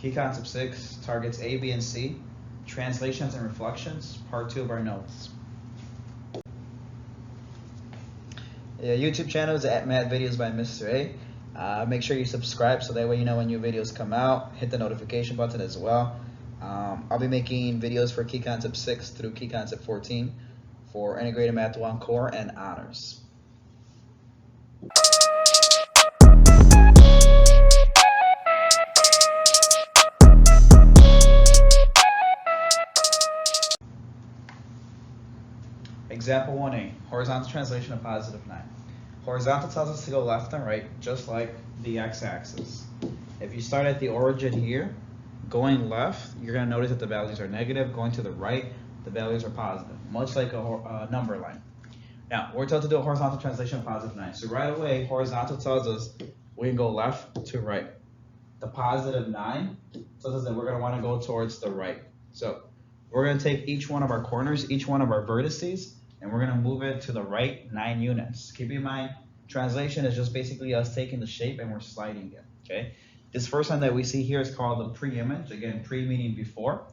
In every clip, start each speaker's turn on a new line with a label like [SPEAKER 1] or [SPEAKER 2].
[SPEAKER 1] Key Concept 6 targets A, B, and C, translations and reflections, part 2 of our notes. The YouTube channel is at Math Videos by Mr. A. Make sure you subscribe so that way you know when new videos come out. Hit the notification button as well. I'll be making videos for Key Concept 6 through Key Concept 14 for Integrated Math 1 Core and Honors. Example 1A, horizontal translation of positive 9. Horizontal tells us to go left and right, just like the x-axis. If you start at the origin here, going left, you're going to notice that the values are negative. Going to the right, the values are positive, much like a number line. Now, we're told to do a horizontal translation of positive 9. So right away, horizontal tells us we can go left to right. The positive 9 tells us that we're going to want to go towards the right. So we're going to take each one of our corners, each one of our vertices, and we're going to move it to the right 9 units. Keep in mind, translation is just basically us taking the shape and we're sliding it, okay? This first one that we see here is called the pre-image. Again, pre meaning before.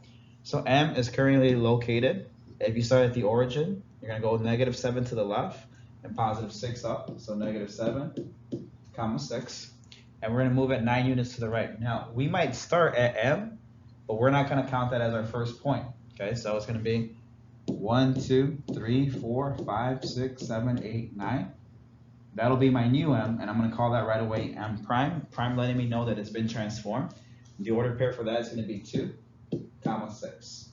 [SPEAKER 1] So M is currently located. If you start at the origin, you're going to go -7 to the left and +6 up. So -7, 6. And we're going to move it 9 units to the right. Now, we might start at M, but we're not going to count that as our first point. Okay, so it's going to be 1, 2, 3, 4, 5, 6, 7, 8, 9. That'll be my new M, and I'm going to call that right away M prime. Prime letting me know that it's been transformed. The order pair for that is going to be 2, 6.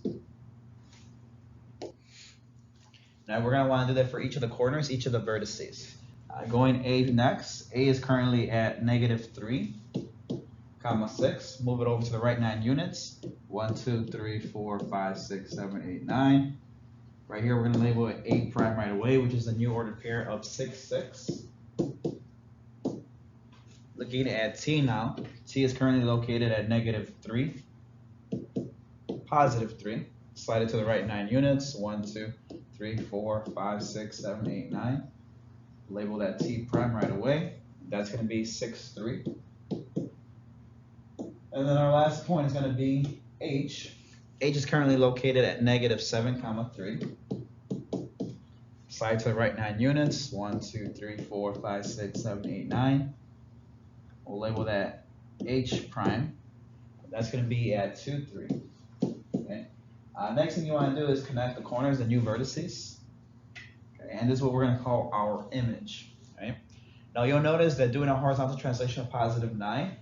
[SPEAKER 1] Now we're going to want to do that for each of the corners, each of the vertices. Going A next. A is currently at -3, 6. Move it over to the right 9 units. 1, 2, 3, 4, 5, 6, 7, 8, 9. Right here, we're going to label it A prime right away, which is the new ordered pair of 6, 6. Looking at T now. T is currently located at -3, +3. Slide it to the right 9 units. 1, 2, 3, 4, 5, 6, 7, 8, 9. Label that T prime right away. That's going to be 6, 3. And then our last point is going to be H. H is currently located at -7, 3. Slide to the right 9 units. 1, 2, 3, 4, 5, 6, 7, 8, 9. We'll label that H prime. That's going to be at 2, 3. Okay. Next thing you want to do is connect the corners, the new vertices. Okay. And this is what we're going to call our image. Okay. Now you'll notice that doing a horizontal translation of +9,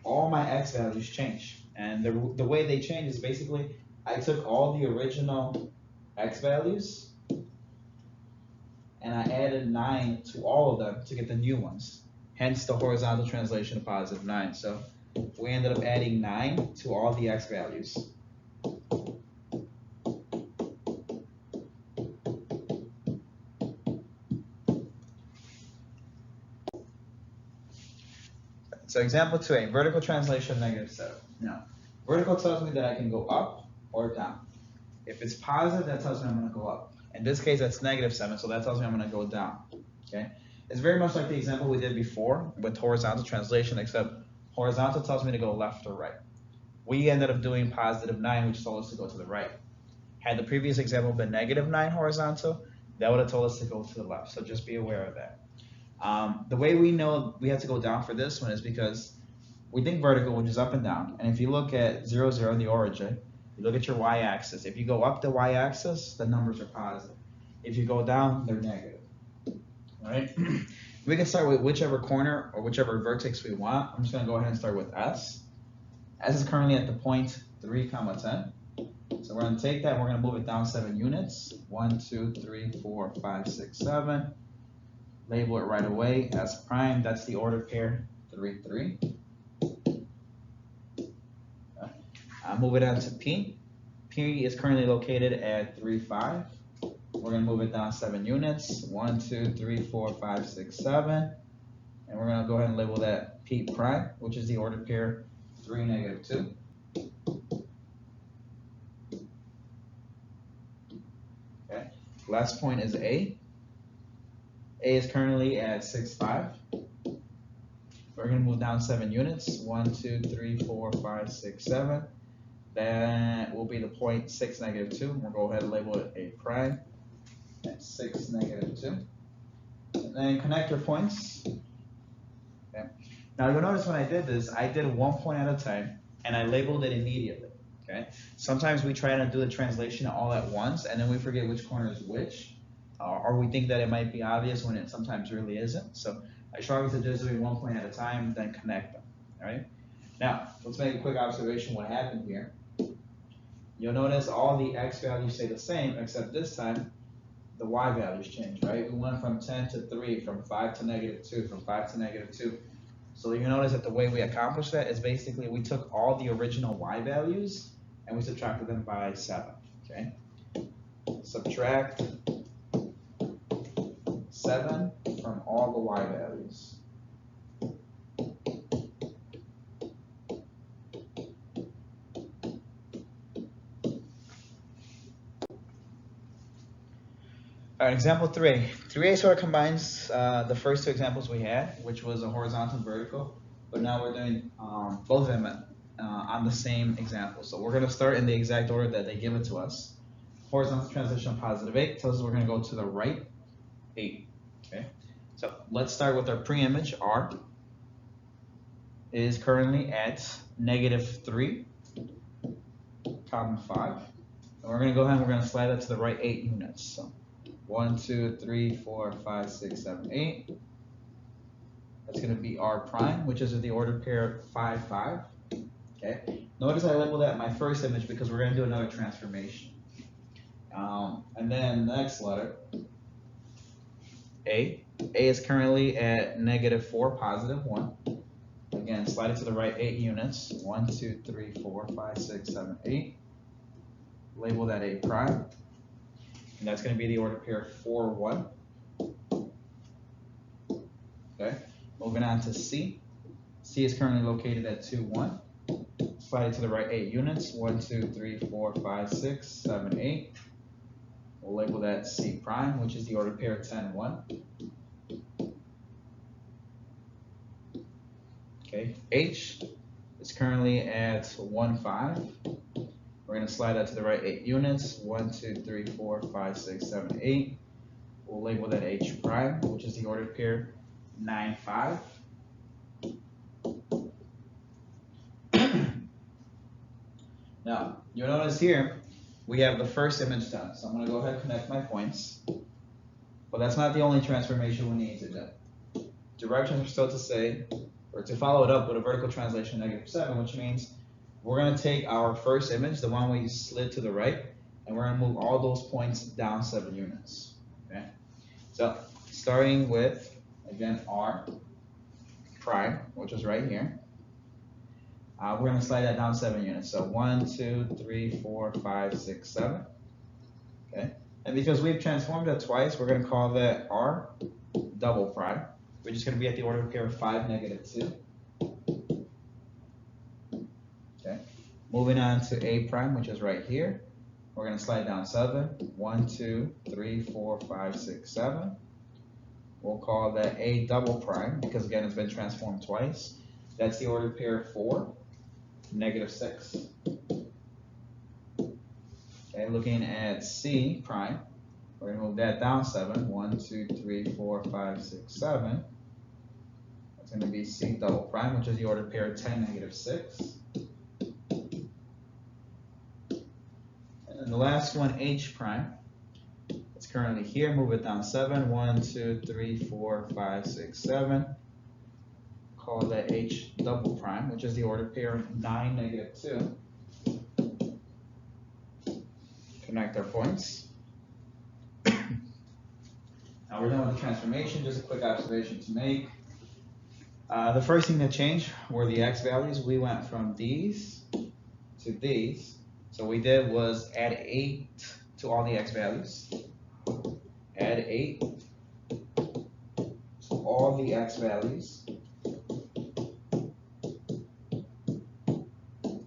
[SPEAKER 1] all my x values change. And the way they change is basically I took all the original x values and I added 9 to all of them to get the new ones. Hence the horizontal translation of +9. So we ended up adding 9 to all the x values. So example 2A, vertical translation of -7. Now, vertical tells me that I can go up or down. If it's positive, that tells me I'm going to go up. In this case, that's -7, so that tells me I'm going to go down. Okay, it's very much like the example we did before with horizontal translation, except horizontal tells me to go left or right. We ended up doing +9, which told us to go to the right. Had the previous example been -9 horizontal, that would have told us to go to the left. So just be aware of that. The way we know we have to go down for this one is because we think vertical, which is up and down. And if you look at 0, 0, the origin, you look at your y-axis. If you go up the y-axis, the numbers are positive. If you go down, they're negative. All right? We can start with whichever corner or whichever vertex we want. I'm just going to go ahead and start with S. S is currently at the point 3, 10. So we're going to take that and we're going to move it down 7 units. 1, 2, 3, 4, 5, 6, 7. Label it right away, S prime. That's the ordered pair, 3, 3. Move it down to P. P is currently located at 3, 5. We're going to move it down 7 units. 1, 2, 3, 4, 5, 6, 7. And we're going to go ahead and label that P prime, which is the ordered pair, 3, -2. Okay. Last point is A. A is currently at 6, 5. We're we're going to move down 7 units. 1, 2, 3, 4, 5, 6, 7. That will be the point 6, negative 2. We'll go ahead and label it A prime. That's 6, negative 2. And then connect your points. Okay. Now you'll notice when I did this, I did 1 point at a time, and I labeled it immediately. Okay. Sometimes we try to do the translation all at once, and then we forget which corner is which, or we think that it might be obvious when it sometimes really isn't. So I strongly suggest doing 1 point at a time, then connect them. All right. Now let's make a quick observation. What happened here? You'll notice all the x values stay the same, except this time the y values change, right? We went from 10 to 3, from 5 to negative 2, from 5 to negative 2. So you notice that the way we accomplished that is basically we took all the original y values and we subtracted them by 7, okay? Subtract 7 from all the y values. All right, example 3. 3A sort of combines the first 2 examples we had, which was a horizontal and vertical, but now we're doing both of them on the same example. So we're going to start in the exact order that they give it to us. Horizontal transition of positive 8 tells us we're going to go to the right 8. Okay, so let's start with our pre-image. R is currently at negative 3, comma 5. And we're going to go ahead and we're going to slide that to the right 8 units. So 1, 2, 3, 4, 5, 6, 7, 8. That's going to be R prime, which is the ordered pair 5, 5. Okay. Notice I labeled that my first image because we're going to do another transformation. And then the next letter, A. A is currently at negative 4, positive 1. Again, slide it to the right 8 units. 1, 2, 3, 4, 5, 6, 7, 8. Label that A prime. And that's going to be the order pair 4, 1. Okay. Moving on to C. C is currently located at 2, 1. Slide it to the right 8 units. 1, 2, 3, 4, 5, 6, 7, 8. We'll label that C prime, which is the order pair 10, 1. Okay. H is currently at 1, 5. We're going to slide that to the right 8 units. 1, 2, 3, 4, 5, 6, 7, 8. We'll label that H prime, which is the ordered pair 9, 5. Now, you'll notice here we have the first image done. So I'm going to go ahead and connect my points. But that's not the only transformation we need to do. Directions are still to say, or to follow it up with a vertical translation negative 7, which means we're going to take our first image, the one we slid to the right, and we're going to move all those points down 7 units. Okay? So starting with, again, R prime, which is right here. We're going to slide that down 7 units. So 1, 2, 3, 4, 5, 6, 7. Okay? And because we've transformed it twice, we're going to call that R double prime, which is going to be at the order pair 5, negative 2. Okay. Moving on to A prime, which is right here. We're going to slide down 7. 1, 2, 3, 4, 5, 6, 7. We'll call that A double prime because, again, it's been transformed twice. That's the ordered pair 4, negative 6. Okay, looking at C prime, we're going to move that down 7. 1, 2, 3, 4, 5, 6, 7. That's going to be C double prime, which is the ordered pair 10, negative 6. And the last one, H prime. It's currently here. Move it down 7. 1, 2, 3, 4, 5, 6, 7. Call that H double prime, which is the ordered pair 9, negative 2. Connect our points. Now we're done with the transformation. Just a quick observation to make. The first thing that changed were the x values. We went from these to these. So what we did was add 8 to all the x values. Add 8 to all the x values.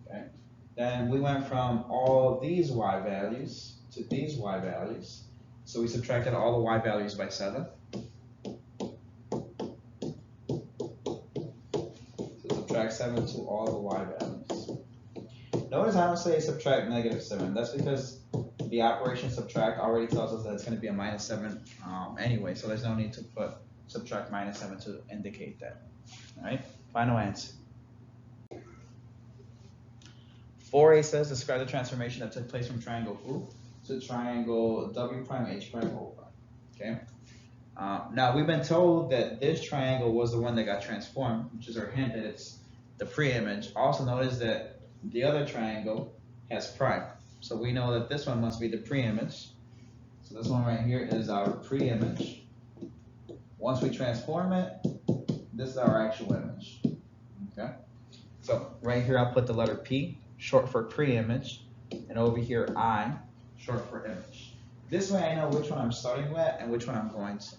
[SPEAKER 1] Okay. Then we went from all these y values to these y values. So we subtracted all the y values by 7. 7 to all the y values. Notice I don't say subtract -7. That's because the operation subtract already tells us that it's going to be a -7 anyway, so there's no need to put subtract -7 to indicate that. All right, final answer. 4a says describe the transformation that took place from triangle who to triangle W prime H prime O prime. Okay. Now we've been told that this triangle was the one that got transformed, which is our hint that it's the pre-image. Also notice that the other triangle has prime, so we know that this one must be the pre-image. So this one right here is our pre-image. Once we transform it, this is our actual image. Okay. So right here I'll put the letter P, short for pre-image, and over here I, short for image. This way I know which one I'm starting with and which one I'm going to.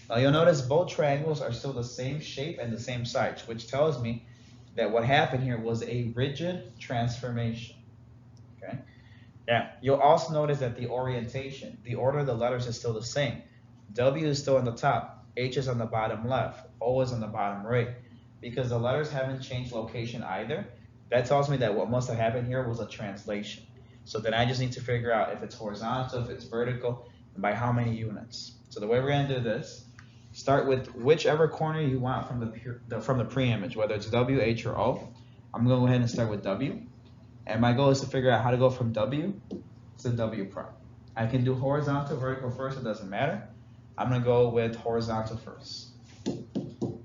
[SPEAKER 1] Now you'll notice both triangles are still the same shape and the same size, which tells me that what happened here was a rigid transformation. Okay. Yeah. You'll also notice that the orientation, the order of the letters is still the same. W is still on the top, H is on the bottom left, O is on the bottom right, because the letters haven't changed location either. That tells me that what must have happened here was a translation. So then I just need to figure out if it's horizontal, if it's vertical, and by how many units. So the way we're going to do this, start with whichever corner you want from the pre-image, whether it's W, H, or O. I'm going to go ahead and start with W. And my goal is to figure out how to go from W to W prime. I can do horizontal, vertical first, it doesn't matter. I'm going to go with horizontal first. So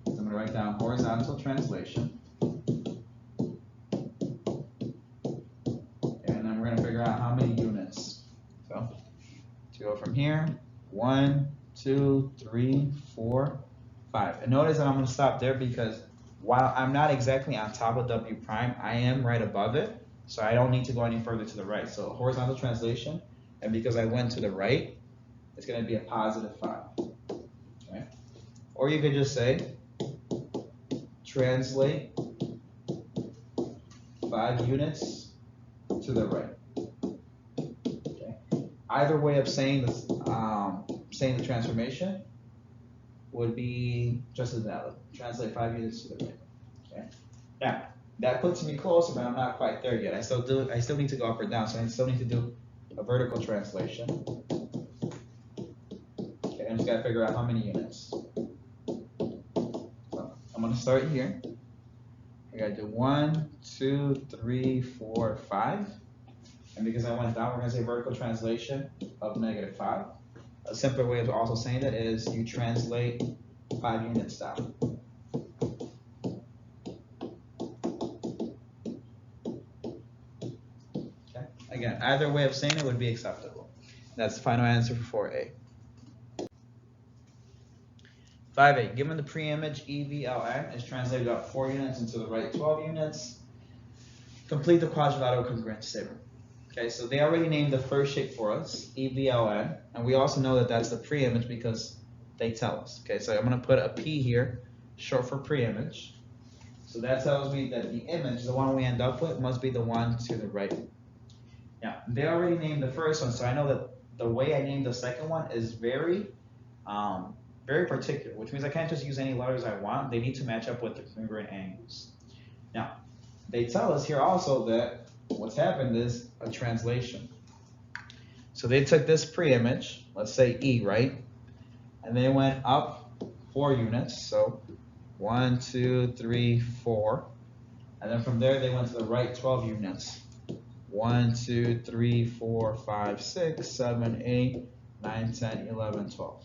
[SPEAKER 1] I'm going to write down horizontal translation. And then we're going to figure out how many units. So to go from here, 1, 2, 3, 4, 5. And notice that I'm going to stop there because while I'm not exactly on top of W prime, I am right above it. So I don't need to go any further to the right. So horizontal translation, and because I went to the right, it's going to be a +5. Okay? Or you could just say, translate 5 units to the right. Okay? Either way of saying this, saying the transformation would be just as valid. Translate 5 units to the right. Okay? Now, that puts me closer, but I'm not quite there yet. I still need to go up or down, so I still need to do a vertical translation. Okay, I just gotta figure out how many units. So I'm gonna start here. I gotta do 1, 2, 3, 4, 5. And because I went down, we're gonna say vertical translation of -5. A simpler way of also saying that is you translate 5 units down. Okay. Again, either way of saying it would be acceptable. That's the final answer for 4A. 5A, given the pre-image EVLN is translated up 4 units and to the right 12 units, complete the quadrilateral congruence statement. Okay, so they already named the first shape for us, EVLN, and we also know that that's the pre-image because they tell us. Okay, so I'm going to put a P here, short for pre-image. So that tells me that the image, the one we end up with, must be the one to the right. Now, they already named the first one, so I know that the way I named the second one is very particular, which means I can't just use any letters I want. They need to match up with the congruent angles. Now, they tell us here also that what's happened is a translation. So they took this pre-image, let's say E, right? And they went up 4 units, so 1, 2, 3, 4. And then from there they went to the right 12 units. 1, 2, 3, 4, 5, 6, 7, 8, 9, 10, 11, 12.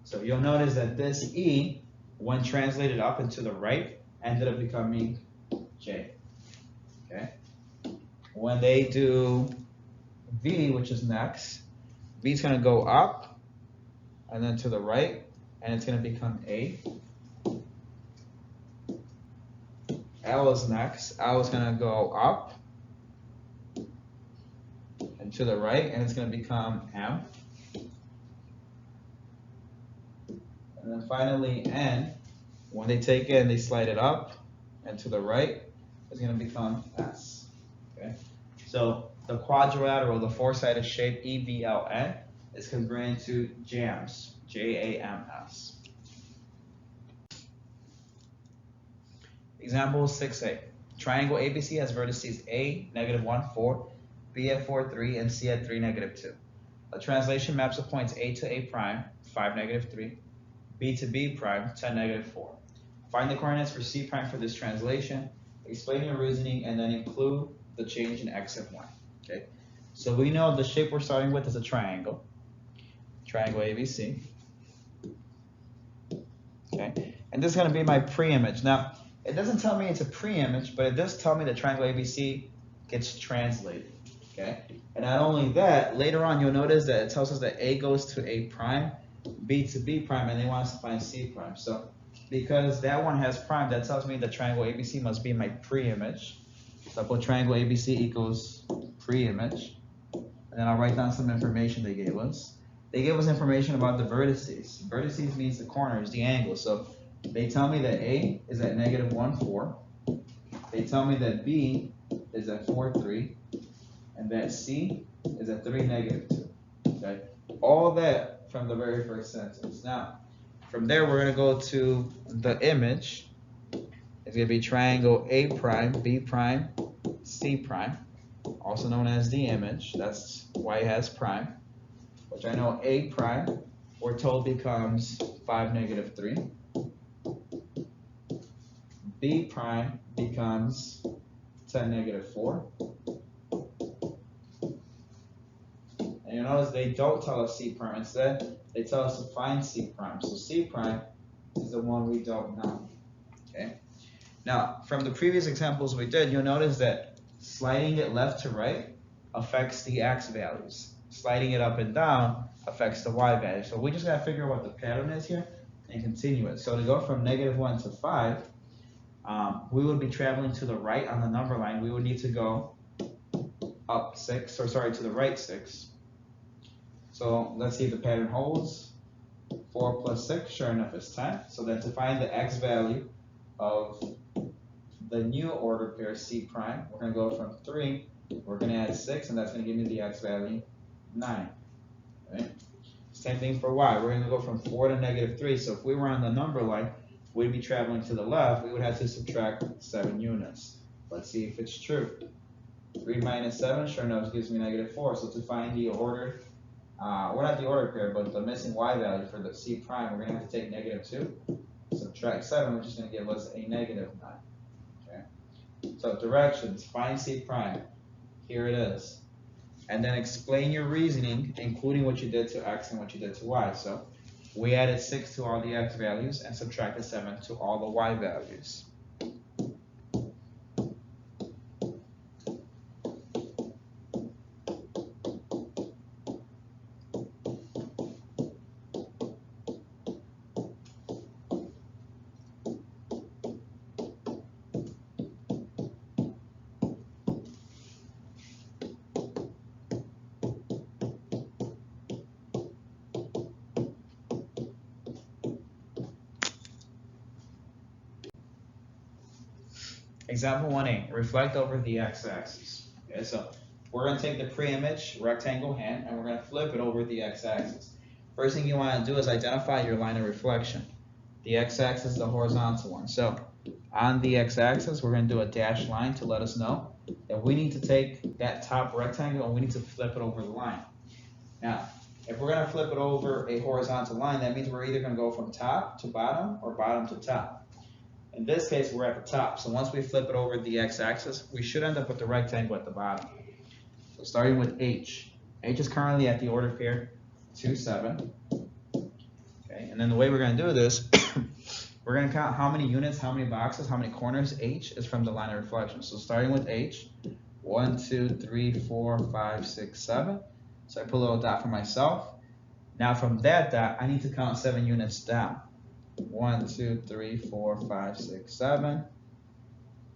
[SPEAKER 1] So you'll notice that this E, when translated up and to the right, ended up becoming J. Okay. When they do V, which is next, V is going to go up and then to the right, and it's going to become A. L is next. L is going to go up and to the right, and it's going to become M. And then finally N, when they take it and they slide it up and to the right, it's going to become S. Okay? So the quadrilateral, the 4-sided shape EVLN is congruent to JAMS, J-A-M-S. Example 6a. Triangle ABC has vertices A, -1, 4, B at 4, 3, and C at 3, -2. A translation maps the points A to A prime, 5, -3, B to B prime, 10, -4. Find the coordinates for C prime for this translation, explain your reasoning, and then include the change in X and Y. Okay, so we know the shape we're starting with is a triangle ABC. Okay, and this is going to be my pre-image. Now, it doesn't tell me it's a pre-image, but it does tell me that triangle ABC gets translated. Okay, and not only that, later on you'll notice that it tells us that A goes to A prime, B to B prime, and they want us to find C prime. So because that one has prime, that tells me that triangle ABC must be my pre-image. So I put triangle ABC equals pre-image, and then I'll write down some information they gave us. They gave us information about the vertices. Vertices means the corners, the angles. So they tell me that A is at -1, 4. They tell me that B is at 4, 3. And that C is at 3, -2. Okay? All that from the very first sentence. Now, from there, we're going to go to the image. It's going to be triangle A prime, B prime, C prime, also known as the image. That's why it has prime, which I know A prime, we're told becomes 5, -3. B prime becomes 10, -4. And you notice they don't tell us C prime. Instead, they tell us to find C prime. So C prime is the one we don't know. Okay. Now, from the previous examples we did, you'll notice that sliding it left to right affects the X values. Sliding it up and down affects the Y value. So we just gotta figure out what the pattern is here and continue it. So to go from -1 to 5, we would be traveling to the right on the number line. We would need to go up 6, or sorry, to the right 6. So let's see if the pattern holds. 4 plus 6, sure enough, is 10. So then to find the X value of the new order pair C prime, we're going to go from 3, we're going to add 6, and that's going to give me the X value 9. Right? Same thing for Y. We're going to go from 4 to -3. So if we were on the number line, we'd be traveling to the left. We would have to subtract 7 units. Let's see if it's true. 3 minus 7, sure enough, gives me -4. So to find the ordered, well, not the ordered pair, but the missing Y value for the C prime, we're going to have to take -2, subtract 7, which is going to give us a -9. Okay. So directions, find C prime. Here it is. And then explain your reasoning, including what you did to X and what you did to Y. So we added 6 to all the X values and subtracted 7 to all the Y values. Example 1a, reflect over the x-axis. Okay, so we're going to take the pre-image rectangle hand and we're going to flip it over the x-axis. First thing you want to do is identify your line of reflection. The x-axis is the horizontal one. So on the x-axis, we're going to do a dashed line to let us know that we need to take that top rectangle and we need to flip it over the line. Now, if we're going to flip it over a horizontal line, that means we're either going to go from top to bottom or bottom to top. In this case, we're at the top. So once we flip it over the x-axis, we should end up with the rectangle at the bottom. So starting with H. H is currently at the order pair 2, 7. Okay, and then the way we're going to do this, we're going to count how many units, how many boxes, how many corners H is from the line of reflection. So starting with H, 1, 2, 3, 4, 5, 6, 7. So I put a little dot for myself. Now from that dot, I need to count 7 units down. 1, 2, 3, 4, 5, 6, 7.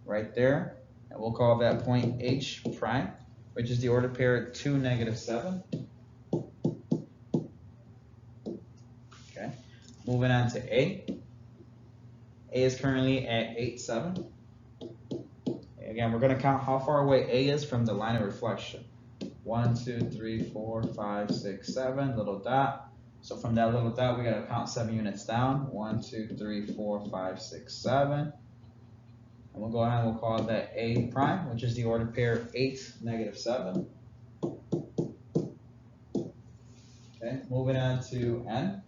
[SPEAKER 1] Right there. And we'll call that point H prime, which is the order pair 2, -7. Okay. Moving on to A. A is currently at 8, 7. Again, we're going to count how far away A is from the line of reflection. 1, 2, 3, 4, 5, 6, 7. Little dot. So from that little dot, we got to count 7 units down. 1, 2, 3, 4, 5, 6, 7. And we'll go ahead and we'll call that A prime, which is the ordered pair 8, -7. Okay, moving on to N.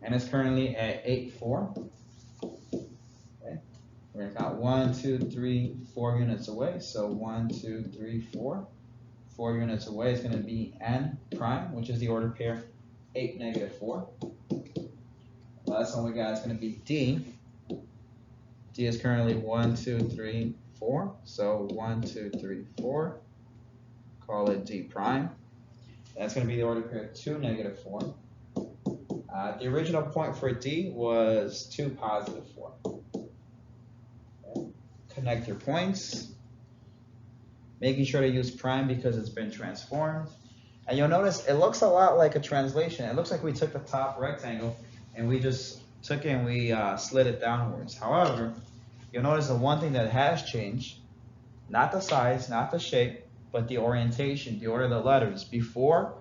[SPEAKER 1] N is currently at 8, 4. Okay, we're gonna count 1, 2, 3, 4 units away. So 1, 2, 3, 4. 4 units away is gonna be N prime, which is the ordered pair 8, -4. Last one we got is gonna be D. D is currently 1, 2, 3, 4. So 1, 2, 3, 4. Call it D prime. That's going to be the order pair 2, -4. The original point for D was 2, +4. Okay. Connect your points. Making sure to use prime because it's been transformed. And you'll notice it looks a lot like a translation. It looks like we took the top rectangle and we just took it and we slid it downwards. However, you'll notice the one thing that has changed, not the size, not the shape, but the orientation, the order of the letters. Before,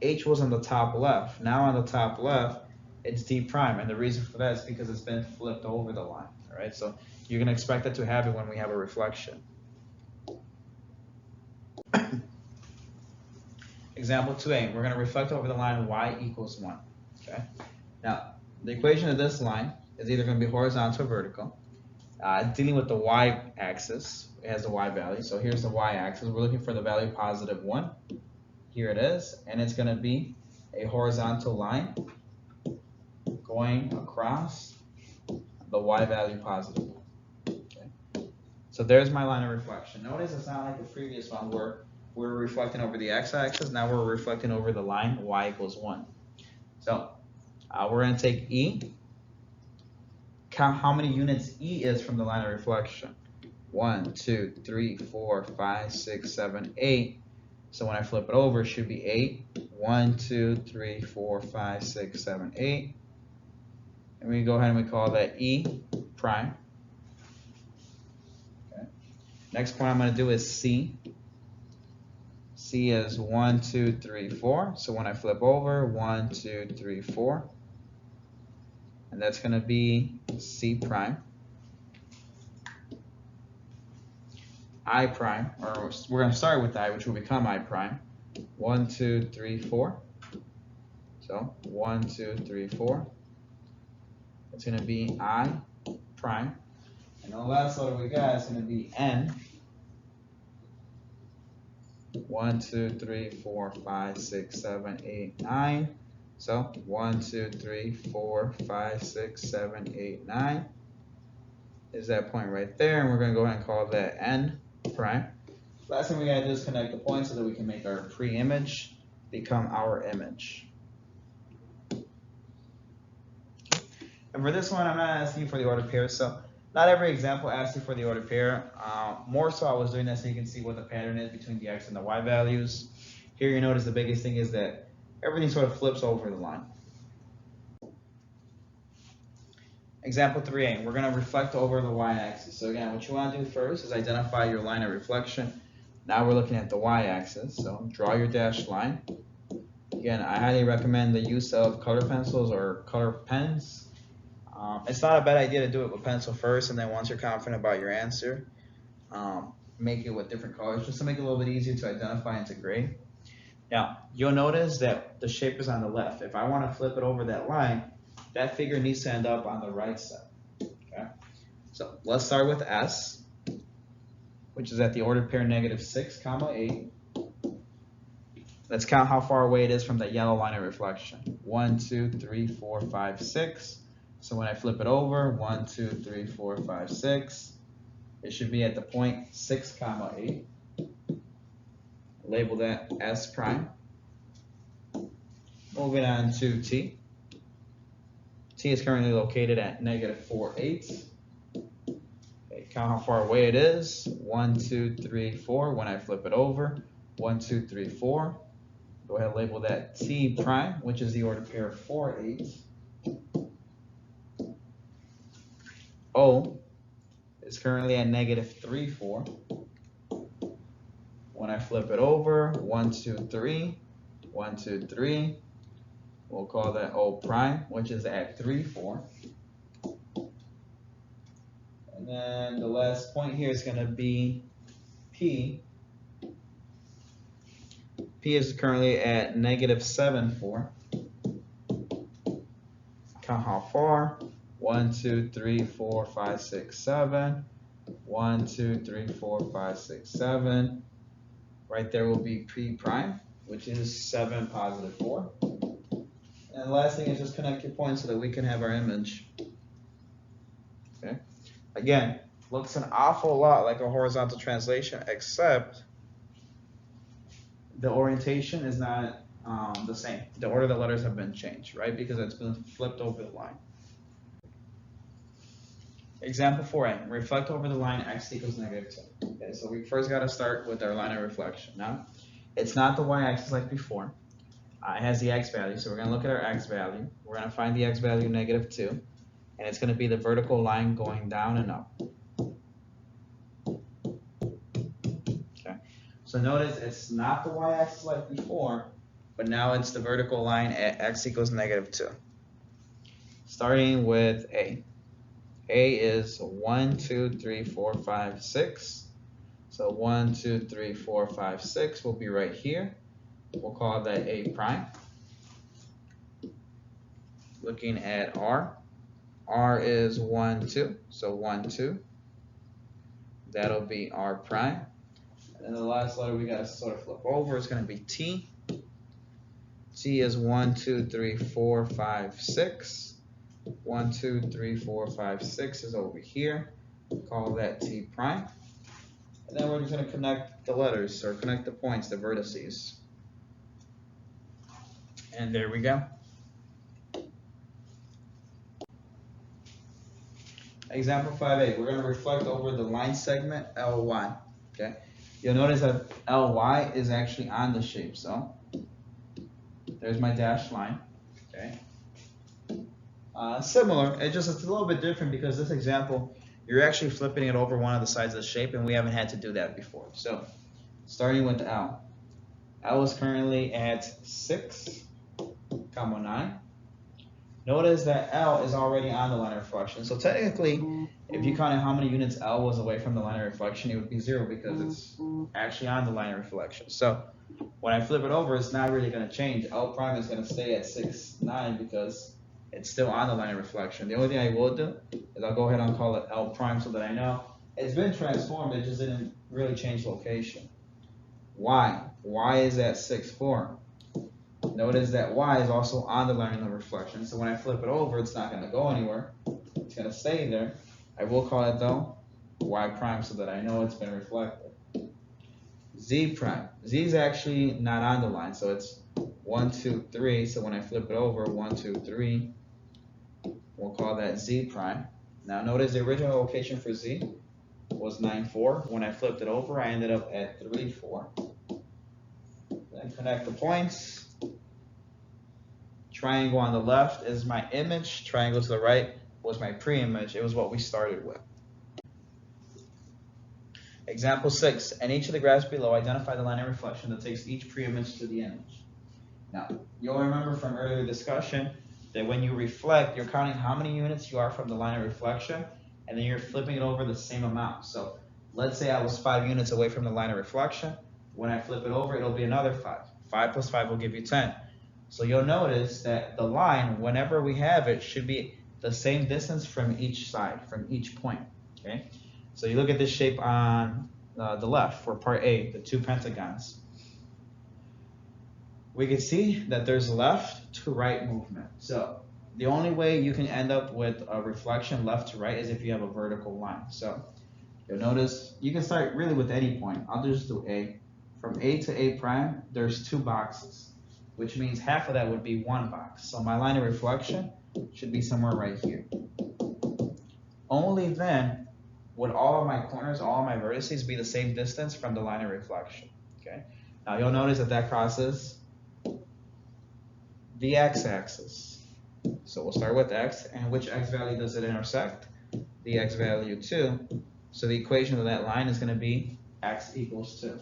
[SPEAKER 1] H was on the top left. Now on the top left, it's D prime. And the reason for that is because it's been flipped over the line. All right, so you're going to expect it to happen when we have a reflection. Example 2a, we're going to reflect over the line y = 1. Okay. Now, the equation of this line is either going to be horizontal or vertical. Dealing with the y-axis, it has the y value. So here's the y-axis. We're looking for the value +1. Here it is, and it's going to be a horizontal line going across the y value +1. Okay. So there's my line of reflection. Notice it's not like the previous one where we're reflecting over the x-axis. Now we're reflecting over the line y = 1. So we're going to take E. Count how many units E is from the line of reflection. 1, 2, 3, 4, 5, 6, 7, 8. So when I flip it over, it should be 8. 1, 2, 3, 4, 5, 6, 7, 8. And we go ahead and we call that E prime. Okay. Next point I'm going to do is C. C is 1, 2, 3, 4. So when I flip over, 1, 2, 3, 4. And that's going to be C prime. I prime, or we're going to start with I, which will become I prime. 1, 2, 3, 4. So 1, 2, 3, 4. It's going to be I prime. And the last letter we got is going to be N. 1, 2, 3, 4, 5, 6, 7, 8, 9. So 1, 2, 3, 4, 5, 6, 7, 8, 9 is that point right there, and we're going to go ahead and call that N prime. Last thing we got to do is connect the points so that we can make our pre-image become our image. And for this one, I'm not asking you for the ordered pair, so not every example asks you for the ordered pair. More so I was doing that so you can see what the pattern is between the x and the y values. Here you notice the biggest thing is that everything sort of flips over the line. Example 3a, we're going to reflect over the y-axis. So again, what you want to do first is identify your line of reflection. Now we're looking at the y-axis, so draw your dashed line. Again, I highly recommend the use of color pencils or color pens. It's not a bad idea to do it with pencil first, and then once you're confident about your answer, make it with different colors just to make it a little bit easier to identify and to grade. Now, you'll notice that the shape is on the left. If I want to flip it over that line, that figure needs to end up on the right side. Okay? So let's start with S, which is at the ordered pair -6, 8. Let's count how far away it is from that yellow line of reflection. 1, 2, 3, 4, 5, 6. So when I flip it over, 1, 2, 3, 4, 5, 6. It should be at the point 6, 8. Label that S prime. Moving on to T. T is currently located at -4, 8. Okay, count how far away it is. 1, 2, 3, 4. When I flip it over, 1, 2, 3, 4. Go ahead and label that T prime, which is the ordered pair 4, 8. O is currently at -3, 4. When I flip it over, 1, 2, 3, 1, 2, 3. We'll call that O prime, which is at 3, 4. And then the last point here is going to be P. P is currently at -7.4. Count how far. 1, 2, 3, 4, 5, 6, 7. 1, 2, 3, 4, 5, 6, 7. Right there will be P prime, which is 7, +4. And the last thing is just connect your points so that we can have our image. Okay. Again, looks an awful lot like a horizontal translation, except the orientation is not the same. The order of the letters have been changed, right? Because it's been flipped over the line. Example 4a, reflect over the line x equals -2. Okay, so we first got to start with our line of reflection. Now, it's not the y-axis like before. It has the x value, so we're going to look at our x value. We're going to find the x value -2, and it's going to be the vertical line going down and up. Okay, so notice it's not the y-axis like before, but now it's the vertical line at x equals -2. Starting with a. A is 1, 2, 3, 4, 5, 6. So 1, 2, 3, 4, 5, 6 will be right here. We'll call that A prime. Looking at R. R is 1, 2. So 1, 2. That'll be R prime. And then the last letter we got to sort of flip over is going to be T. T is 1, 2, 3, 4, 5, 6. 1, 2, 3, 4, 5, 6 is over here. Call that T prime. And then we're just going to connect the letters, or connect the points, the vertices. And there we go. Example 5a, we're going to reflect over the line segment LY. Okay. You'll notice that LY is actually on the shape. So there's my dashed line. Okay. Similar, it's a little bit different because this example, you're actually flipping it over one of the sides of the shape, and we haven't had to do that before. So, starting with L. L is currently at 6, 9. Notice that L is already on the line of reflection. So technically, if you counted how many units L was away from the line of reflection, it would be 0 because it's actually on the line of reflection. So, when I flip it over, it's not really going to change. L prime is going to stay at 6, 9 because it's still on the line of reflection. The only thing I will do is I'll go ahead and call it L prime so that I know it's been transformed, it just didn't really change location. Y. Y is at 6, 4. Notice that Y is also on the line of reflection. So when I flip it over, it's not going to go anywhere. It's going to stay there. I will call it though Y prime so that I know it's been reflected. Z prime. Z is actually not on the line, so it's 1, 2, 3. So when I flip it over, 1, 2, 3. We'll call that Z prime. Now notice the original location for Z was 9, 4. When I flipped it over, I ended up at 3, 4. Then connect the points. Triangle on the left is my image. Triangle to the right was my pre-image. It was what we started with. Example 6. In each of the graphs below, identify the line of reflection that takes each pre-image to the image. Now, you'll remember from earlier discussion that when you reflect, you're counting how many units you are from the line of reflection, and then you're flipping it over the same amount. So let's say I was 5 units away from the line of reflection. When I flip it over, it'll be another 5. 5 plus 5 will give you 10. So you'll notice that the line, whenever we have it, should be the same distance from each side, from each point. Okay. So you look at this shape on the left for part A, the 2 pentagons. We can see that there's left to right movement. So the only way you can end up with a reflection left to right is if you have a vertical line. So you'll notice you can start really with any point. I'll just do A. From A to A prime, there's 2 boxes, which means half of that would be 1 box. So my line of reflection should be somewhere right here. Only then would all of my corners, all of my vertices be the same distance from the line of reflection. Okay. Now you'll notice that that crosses the x-axis. So we'll start with x, and which x value does it intersect? The x value 2. So the equation of that line is going to be x equals 2.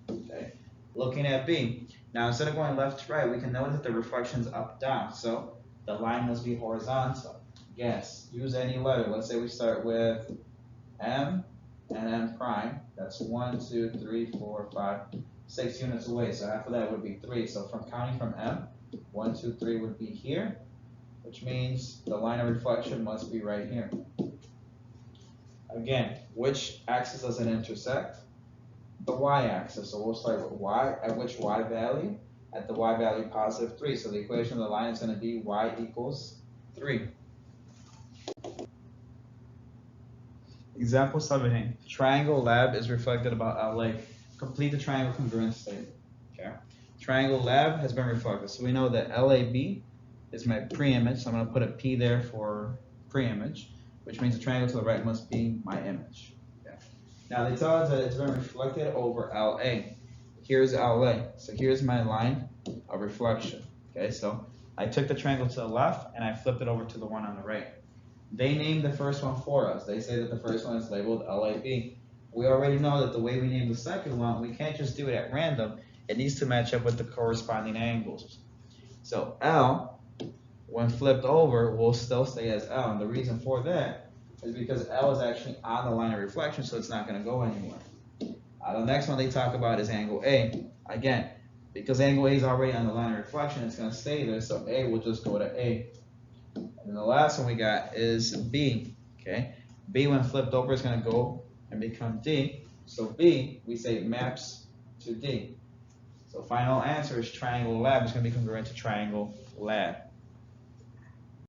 [SPEAKER 1] Okay. Looking at B, now instead of going left to right, we can notice that the reflection is up down. So the line must be horizontal. Yes. Use any letter. Let's say we start with M and M prime, that's 1, 2, 3, 4, 5, 6 units away. So half of that would be 3. So from counting from M, 1, 2, 3 would be here, which means the line of reflection must be right here. Again, which axis does it intersect? The y-axis. So we'll start with y. At which y value? At the y value positive 3. So the equation of the line is going to be y equals 3. Example 17. Triangle lab is reflected about LA. Complete the triangle congruence statement. Okay. Triangle lab has been reflected. So we know that LAB is my pre-image. So I'm going to put a P there for pre-image, which means the triangle to the right must be my image. Okay. Now they tell us that it's been reflected over LA. Here's LA. So here's my line of reflection. Okay, so I took the triangle to the left and I flipped it over to the one on the right. They named the first one for us. They say that the first one is labeled LAB. We already know that the way we name the second one, we can't just do it at random. It needs to match up with the corresponding angles. So L, when flipped over, will still stay as L. And the reason for that is because L is actually on the line of reflection, so it's not going to go anywhere. The next one they talk about is angle A. Again, because angle A is already on the line of reflection, it's going to stay there, so A will just go to A. And the last one we got is B. Okay, B when flipped over is going to go and become D. So B, we say maps to D. So final answer is triangle lab is going to be congruent to triangle lab.